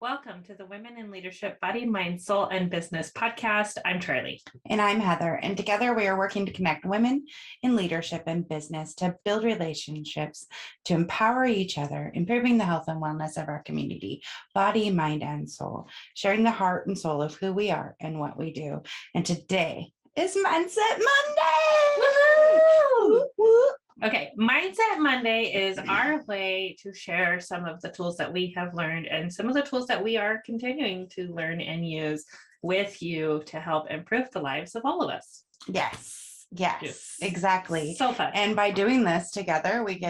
Welcome to the Women in Leadership Body, Mind, Soul, and Business podcast. I'm Charlie. And I'm Heather. And together we are working to connect women in leadership and business to build relationships, to empower each other, improving the health and wellness of our community, body, mind, and soul, sharing the heart and soul of who we are and what we do. And today is Mindset Monday. Woo-hoo! Okay, Mindset Monday is our way to share some of the tools that we have learned and some of the tools that we are continuing to learn and use with you to help improve the lives of all of us. Yes, exactly. So fun. And by doing this together, we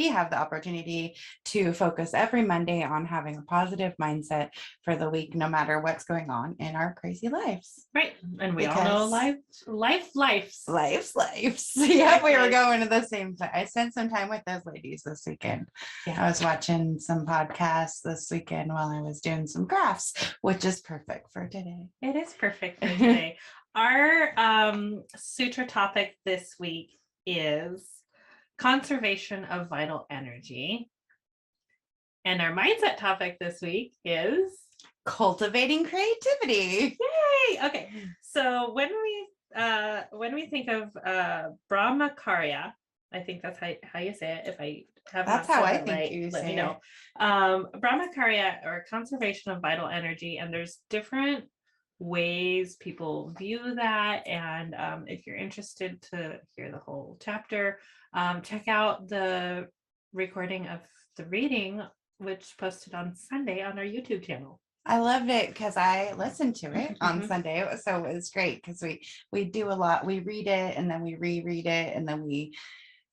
have the opportunity to focus every Monday on having a positive mindset for the week, no matter what's going on in our crazy lives. Right. And we all know lives. Yeah, we were going to the same place. I spent some time with those ladies this weekend. Yeah. I was watching some podcasts this weekend while I was doing some crafts, which is perfect for today. It is perfect for today. Our Sutra topic this week is conservation of vital energy. And our mindset topic this week is cultivating creativity. Yay! Okay. So when we think of Brahmacarya, I think that's how you say it. If I have that's how I think you let say me know. Brahmacarya, or conservation of vital energy, and there's different ways people view that. And if you're interested to hear the whole chapter, check out the recording of the reading, which posted on Sunday on our YouTube channel. I loved it because I listened to it on Sunday. It was great because we do a lot. We read it and then we reread it and then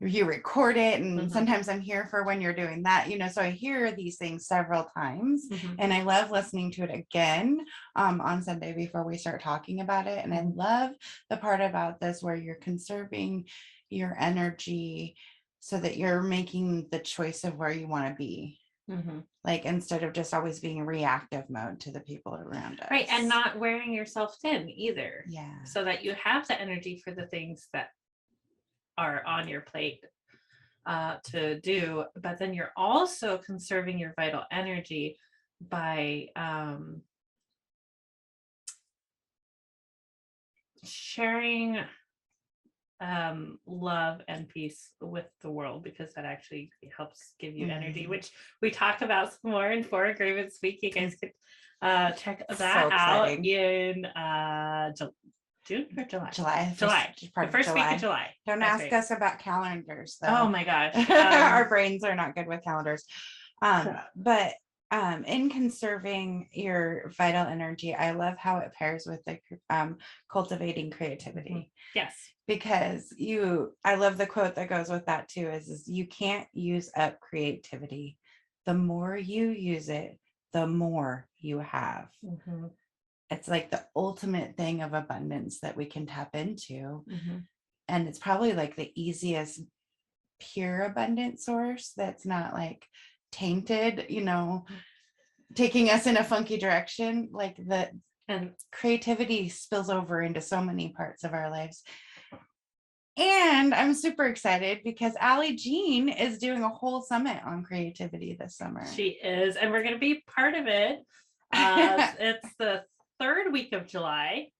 you record it. And sometimes I'm here for when you're doing that, so I hear these things several times and I love listening to it again on Sunday before we start talking about it. And I love the part about this where you're conserving your energy so that you're making the choice of where you want to be. Like instead of just always being reactive mode to the people around us. Right. And not wearing yourself thin either. Yeah. So that you have the energy for the things that are on your plate to do. But then you're also conserving your vital energy by sharing love and peace with the world, because that actually helps give you energy, which we talk about some more in 4 Agreements Week. You guys could check that out in June or July? July. The first week of July. Don't ask us about calendars, though. Oh my gosh. Our brains are not good with calendars. But in conserving your vital energy, I love how it pairs with the cultivating creativity. Yes. Because I love the quote that goes with that too, is you can't use up creativity. The more you use it, the more you have. It's like the ultimate thing of abundance that we can tap into. And it's probably like the easiest pure abundant source that's not like tainted, taking us in a funky direction. And creativity spills over into so many parts of our lives. And I'm super excited because Allie Jean is doing a whole summit on creativity this summer. She is, and we're going to be part of it. It's the 3rd week of July,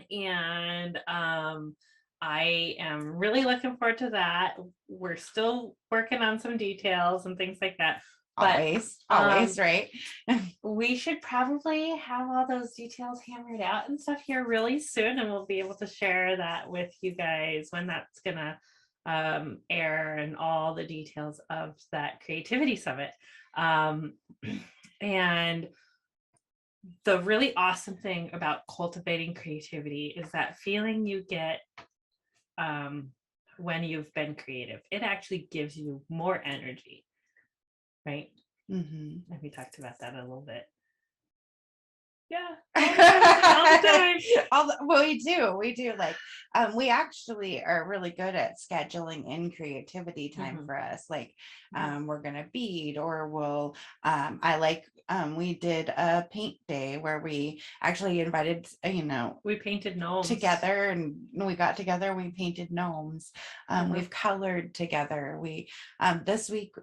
and I am really looking forward to that. We're still working on some details and things like that. But, always, right? We should probably have all those details hammered out and stuff here really soon, and we'll be able to share that with you guys when that's gonna air, and all the details of that creativity summit. And the really awesome thing about cultivating creativity is that feeling you get when you've been creative. It actually gives you more energy. Right. And we talked about that a little bit. Yeah. the time. Well, we do like we actually are really good at scheduling in creativity time for us. Like we're gonna bead, or we'll I like we did a paint day where we actually invited we painted gnomes together, and we got together, we painted gnomes. We've colored together. We this week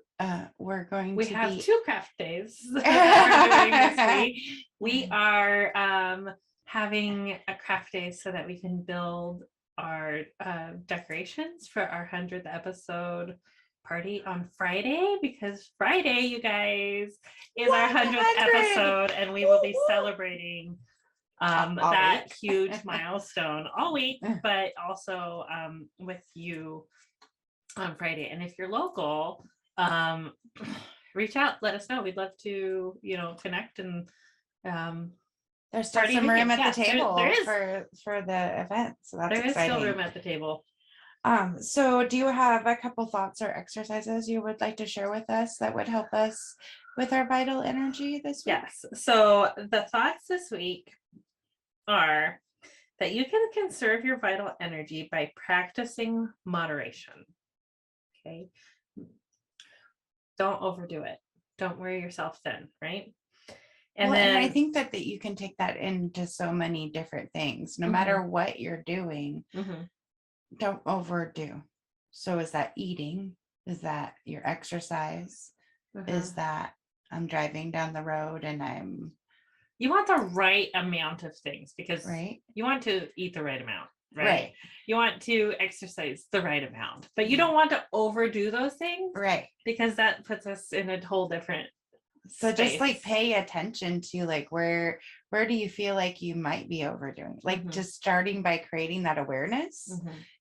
we're going we to have be 2 craft days that we're doing this week. We are having a craft day so that we can build our decorations for our 100th episode party on Friday, because Friday, you guys, is our 100th episode, and we will be celebrating that huge milestone all week, but also with you on Friday. And if you're local, reach out, let us know. We'd love to, connect and there's still some room at the table there is. for the event, so that's there exciting. Is still room at the table. So do you have a couple thoughts or exercises you would like to share with us that would help us with our vital energy this week? Yes. So the thoughts this week are that you can conserve your vital energy by practicing moderation. Okay. Don't overdo it. Don't wear yourself thin, right? And I think that you can take that into so many different things, no matter what you're doing. Don't overdo. So is that eating? Is that your exercise? Is that I'm driving down the road and you want the right amount of things, because right? You want to eat the right amount, right? You want to exercise the right amount, but you don't want to overdo those things, right? Because that puts us in a whole different so space. Just like pay attention to like where do you feel like you might be overdoing, like just starting by creating that awareness.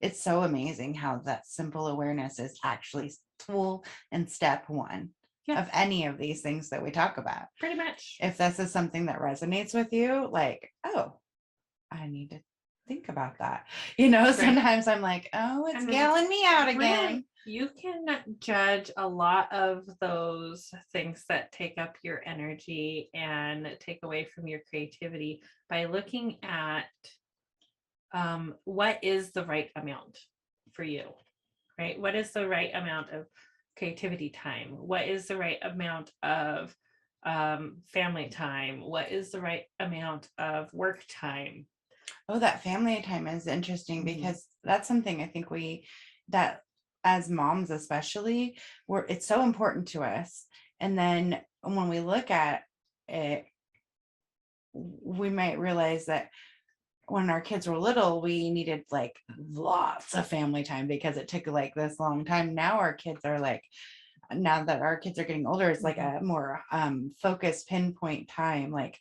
It's so amazing how that simple awareness is actually tool and step one of any of these things that we talk about. Pretty much. If this is something that resonates with you, like, oh, I need to think about that. Sometimes I'm like, oh, it's galling me out again. You can judge a lot of those things that take up your energy and take away from your creativity by looking at what is the right amount for you, right? What is the right amount of creativity time? What is the right amount of family time? What is the right amount of work time? Oh, that family time is interesting because that's something I think that as moms especially, it's so important to us. And then when we look at it, we might realize that when our kids were little, we needed like lots of family time because it took like this long time. Now that our kids are getting older, it's like a more focused pinpoint time, like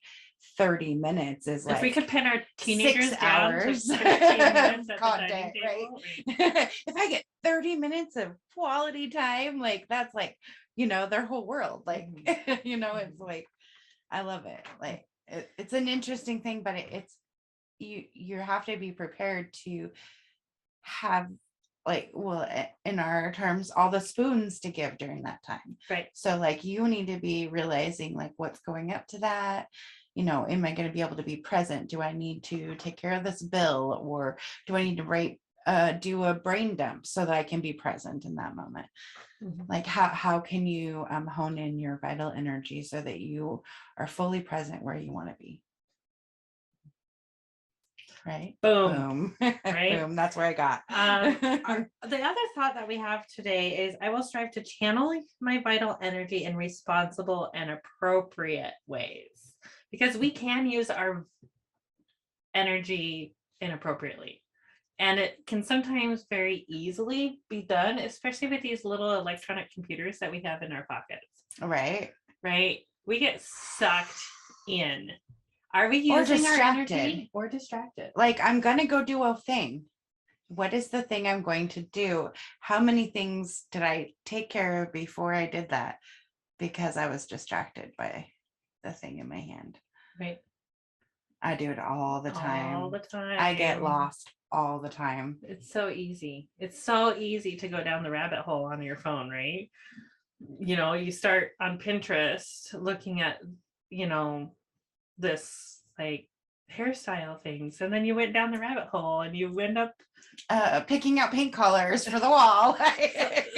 30 minutes is like, if we could pin our teenagers 6 down hours to 15 minutes at the dining table, right? If I get 30 minutes of quality time, like that's like, their whole world, like, it's like, I love it. Like it's an interesting thing, but it's you have to be prepared to have, like, well, in our terms, all the spoons to give during that time. Right. So like you need to be realizing like what's going up to that. Am I going to be able to be present? Do I need to take care of this bill, or do I need to do a brain dump so that I can be present in that moment? Like how can you hone in your vital energy so that you are fully present where you want to be? Right. Boom. Right. Boom. That's where I got. The other thought that we have today is I will strive to channel my vital energy in responsible and appropriate ways, because we can use our energy inappropriately. And it can sometimes very easily be done, especially with these little electronic computers that we have in our pockets. Right. Right. We get sucked in. Are we using our energy or distracted? Like, I'm going to go do a thing. What is the thing I'm going to do? How many things did I take care of before I did that? Because I was distracted by the thing in my hand. Right. I do it all the time. All the time. I get lost all the time. It's so easy. It's so easy to go down the rabbit hole on your phone, right? You start on Pinterest looking at, this like hairstyle things, and then you went down the rabbit hole and you end up picking out paint colors for the wall.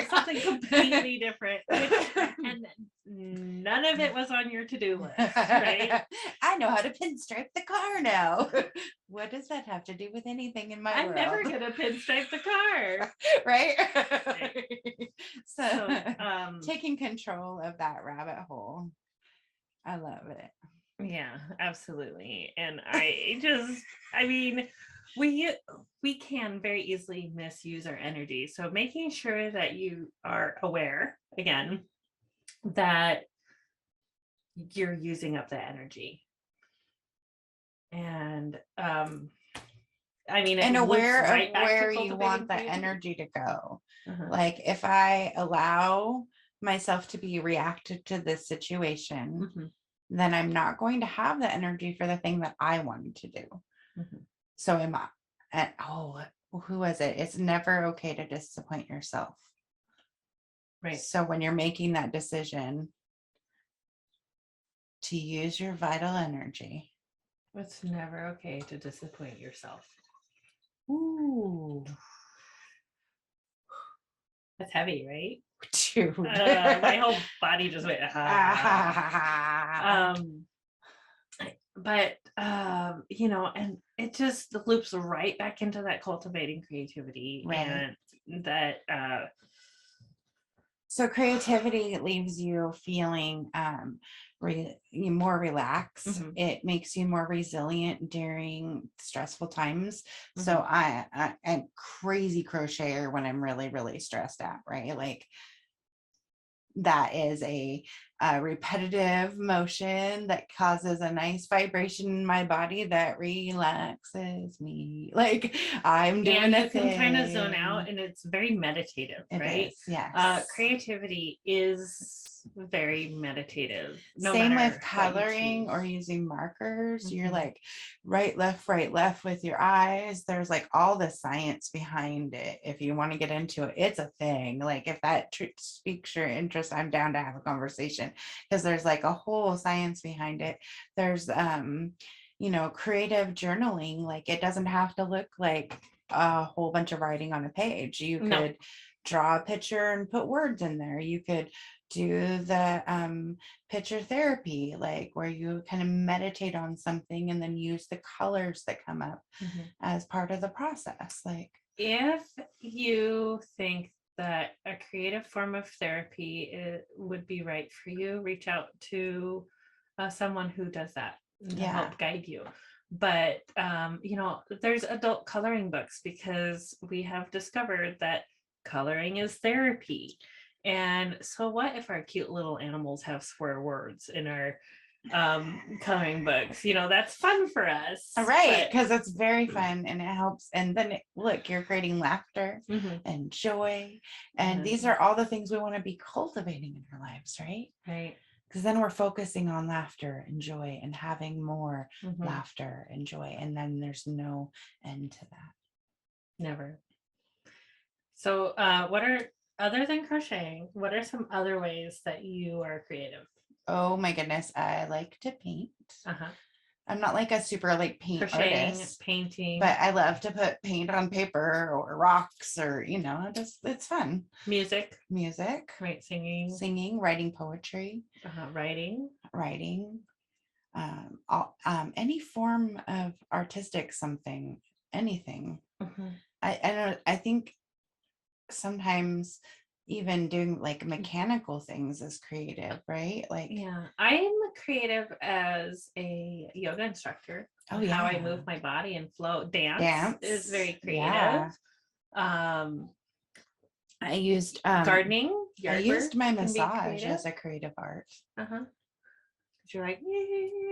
something completely different, and none of it was on your to-do list, right? I know how to pinstripe the car now. What does that have to do with anything in my I'm world? never gonna pinstripe the car. Right? So taking control of that rabbit hole. I love it. yeah, absolutely. And I mean, we can very easily misuse our energy. So making sure that you are aware again that you're using up the energy. And I mean, and aware right of back to where you want the cultivating energy to go. Uh-huh. Like if I allow myself to be reactive to this situation, Mm-hmm. then I'm not going to have the energy for the thing that I wanted to do. Mm-hmm. So am I. And who was it? It's never okay to disappoint yourself. Right. So when you're making that decision to use your vital energy, It's never okay to disappoint yourself. ooh, That's heavy, right? dude. My whole body just went. But you know, and it just loops right back into that cultivating creativity, Right. and that so creativity leaves you feeling more relaxed. Mm-hmm. It makes you more resilient during stressful times. Mm-hmm. So I'm crazy crocheter when I'm really, really stressed out, right? Like that is a repetitive motion that causes a nice vibration in my body that relaxes me. Like I'm doing and you can kind of zone out, and it's very meditative, right? Is, yes. Creativity is very meditative. No Same matter with coloring or using markers. Mm-hmm. You're like right, left with your eyes. There's like all the science behind it. If you want to get into it, it's a thing. Like if that speaks your interest, I'm down to have a conversation because there's like a whole science behind it. There's creative journaling. Like it doesn't have to look like a whole bunch of writing on a page. You could draw a picture and put words in there. You could do the picture therapy, like where you kind of meditate on something and then use the colors that come up as part of the process. Like if you think that a creative form of therapy would be right for you, reach out to someone who does that to help guide you. But there's adult coloring books, because we have discovered that coloring is therapy. And so what if our cute little animals have swear words in our coloring books? That's fun for us, right? Because it's very fun and it helps. And then look, you're creating laughter and joy, and these are all the things we want to be cultivating in our lives, right? Because then we're focusing on laughter and joy and having more laughter and joy, and then there's no end to that. Never. So what are, other than crocheting, what are some other ways that you are creative? Oh my goodness, I like to paint. I'm not like a super paint crocheting, artist, painting, but I love to put paint on paper or rocks, or it's fun. Music, right? Singing, writing poetry, writing, any form of artistic something, anything. I think sometimes even doing like mechanical things is creative, right? Like I'm creative as a yoga instructor. How I move my body and flow. Dance is very creative. I used gardening. I used my massage as a creative art. You're like,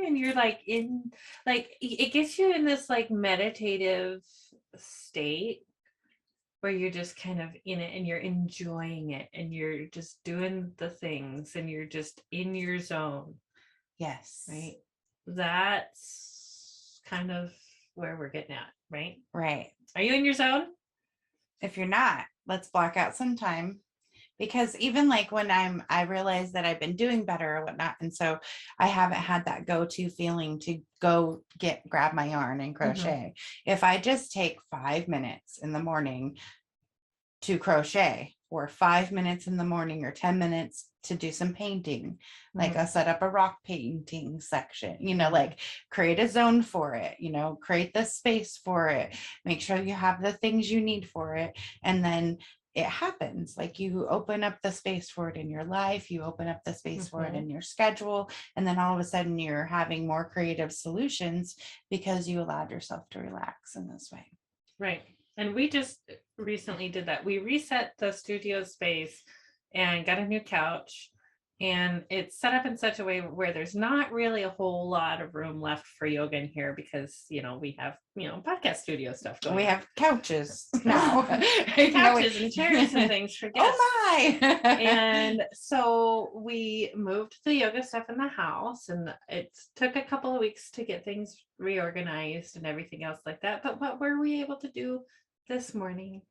and you're like in, like it gets you in this like meditative state where you're just kind of in it and you're enjoying it and you're just doing the things and you're just in your zone. Yes. Right. That's kind of where we're getting at, right? Right. Are you in your zone? If you're not, let's block out some time because even like when I realize that I've been doing better or whatnot, and so I haven't had that go-to feeling to go grab my yarn and crochet. If I just take 5 minutes in the morning to crochet, or 5 minutes in the morning, or 10 minutes to do some painting, like I'll set up a rock painting section, like create a zone for it, create the space for it, make sure you have the things you need for it, and then it happens. Like you open up the space for it in your life, you open up the space for it in your schedule, and then all of a sudden you're having more creative solutions because you allowed yourself to relax in this way. Right. And we just recently did that. We reset the studio space and got a new couch, and it's set up in such a way where there's not really a whole lot of room left for yoga in here because, we have, podcast studio stuff going. We have couches now. Couches and chairs and things for guests. Oh my. And so we moved the yoga stuff in the house, and it took a couple of weeks to get things reorganized and everything else like that. But what were we able to do this morning?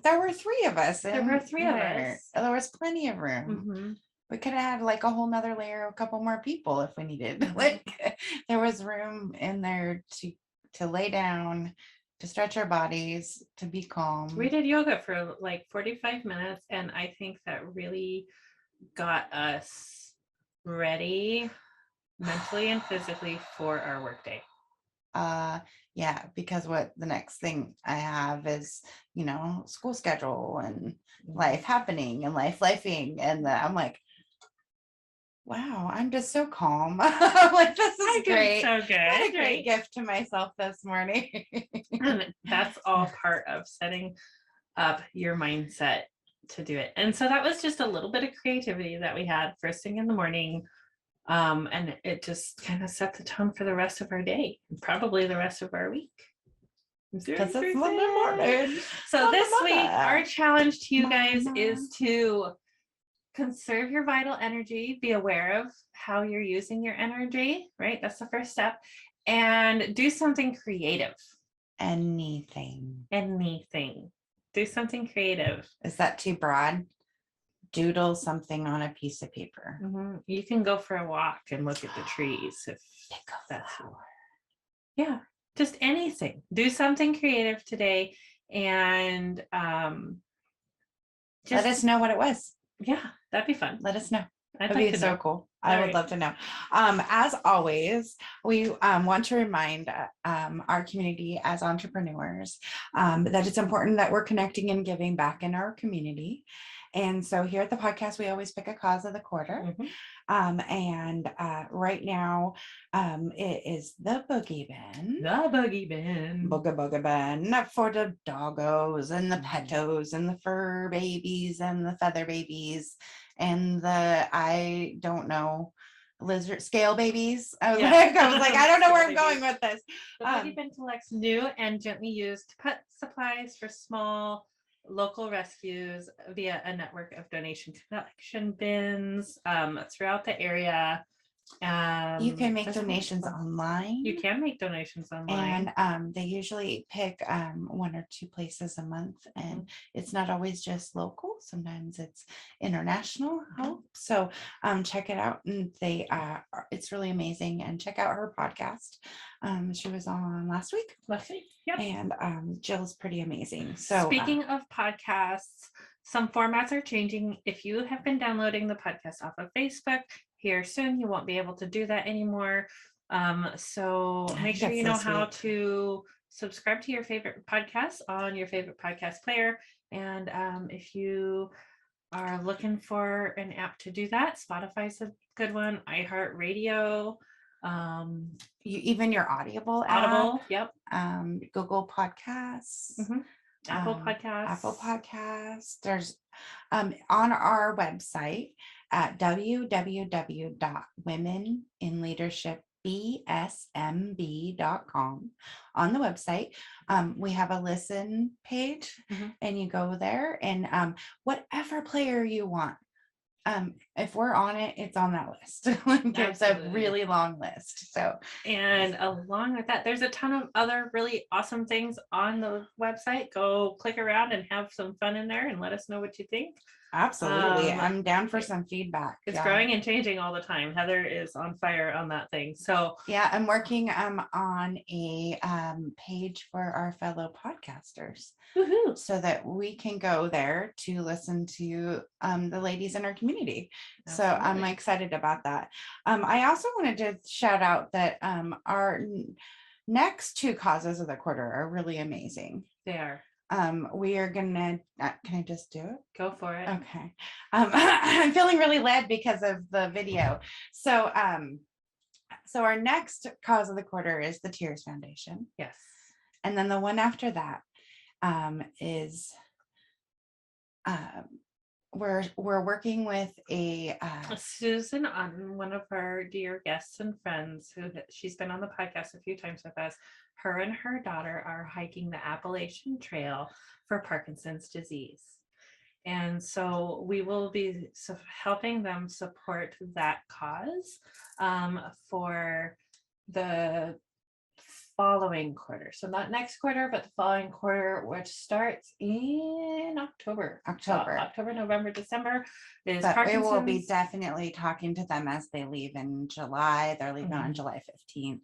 There were 3 of us. There were 3 of us. There was plenty of room. We could have had like a whole nother layer, a couple more people if we needed. Like there was room in there to lay down, to stretch our bodies, to be calm. We did yoga for like 45 minutes, and I think that really got us ready mentally and physically for our workday. Yeah, because what the next thing I have is, school schedule and life happening and lifing. And I'm like, wow, I'm just so calm. Like, this is great. So good. What a great gift to myself this morning. And that's all part of setting up your mindset to do it. And so that was just a little bit of creativity that we had first thing in the morning. And it just kind of set the tone for the rest of our day, probably the rest of our week. Because it's Monday morning. So this week, our challenge to you guys is to conserve your vital energy, be aware of how you're using your energy, right? That's the first step. And do something creative. Anything. Do something creative. Is that too broad? Doodle something on a piece of paper. You can go for a walk and look at the trees if that's yeah, just anything. Do something creative today, and just let us know what it was. Yeah, that'd be fun. Let us know. That'd be so cool. I would love to know. As always, we want to remind our community as entrepreneurs that it's important that we're connecting and giving back in our community. And so here at the podcast, we always pick a cause of the quarter. And right now, it is the Boogie Bin. Boogie Bin for the doggos and the petos and the fur babies and the feather babies and the, I don't know, lizard scale babies. I was like, I don't know where I'm going with this. The Boogie Bin collects new and gently used pet supplies for small local rescues via a network of donation collection bins throughout the area. You can make donations online. You can make donations online. And they usually pick 1 or 2 places a month, and it's not always just local. Sometimes it's international help. So check it out, and it's really amazing. And check out her podcast. She was on last week. Yep. And Jill's pretty amazing. So speaking of podcasts, some formats are changing. If you have been downloading the podcast off of Facebook, here soon you won't be able to do that anymore. So make sure you know how to subscribe to your favorite podcast on your favorite podcast player. And if you are looking for an app to do that, Spotify's a good one. iHeartRadio, even your Audible app. Yep. Google Podcasts. Apple Podcasts. There's on our website at www.womeninleadershipbsmb.com. On the website, we have a listen page, and you go there, and whatever player you want. If we're on it, it's on that list. It's a really long list. So, and along with that, there's a ton of other really awesome things on the website. Go click around and have some fun in there and let us know what you think. Absolutely. I'm down for some feedback. It's growing and changing all the time. Heather is on fire on that thing. So yeah, I'm working on a page for our fellow podcasters. woohoo, so that we can go there to listen to the ladies in our community. So I'm excited about that. I also wanted to shout out that our next 2 causes of the quarter are really amazing. They are. We are gonna, can I just do it? Go for it. Okay. I'm feeling really led because of the video. So our next cause of the quarter is the Tears Foundation. Yes. And then the one after that is we're working with a Susan, one of our dear guests and friends, who she's been on the podcast a few times with us. Her and her daughter are hiking the Appalachian Trail for Parkinson's disease. And so we will be helping them support that cause for the following quarter. So not next quarter, but the following quarter, which starts in October, November, December. Is but we will be Parkinson's. definitely talking to them as they leave in July. They're leaving on July 15th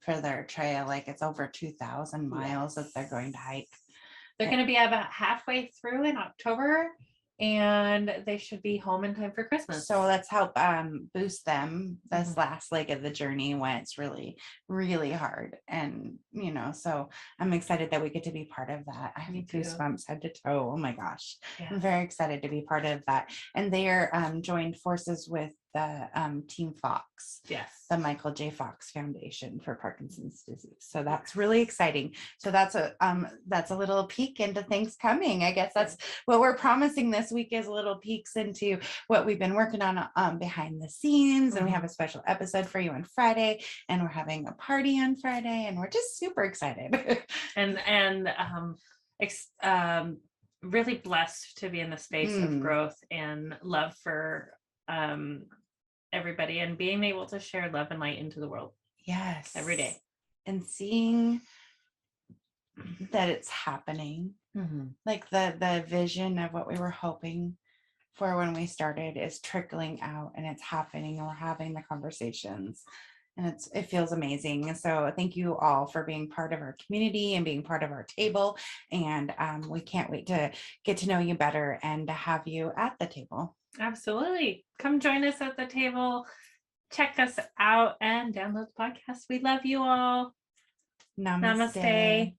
for their trail. Like it's over 2,000 miles that they're going to hike. They're going to be about halfway through in October, and they should be home in time for Christmas. So let's help boost them this last leg of the journey when it's really, really hard. And, you know, so I'm excited that we get to be part of that. I have goosebumps head to toe. Oh my gosh. Yeah. I'm very excited to be part of that. And they are joined forces with the Team Fox. Yes. The Michael J. Fox Foundation for Parkinson's disease. So that's really exciting. So that's a little peek into things coming. I guess that's what we're promising this week, is little peeks into what we've been working on behind the scenes. And we have a special episode for you on Friday, and we're having a party on Friday, and we're just super excited. and really blessed to be in the space of growth and love for everybody, and being able to share love and light into the world. Yes. Every day. And seeing that it's happening. Like the vision of what we were hoping for when we started is trickling out, and it's happening, and we're having the conversations, and it feels amazing. So thank you all for being part of our community and being part of our table. And we can't wait to get to know you better and to have you at the table. Absolutely. Come join us at the table. Check us out and download the podcast. We love you all. Namaste.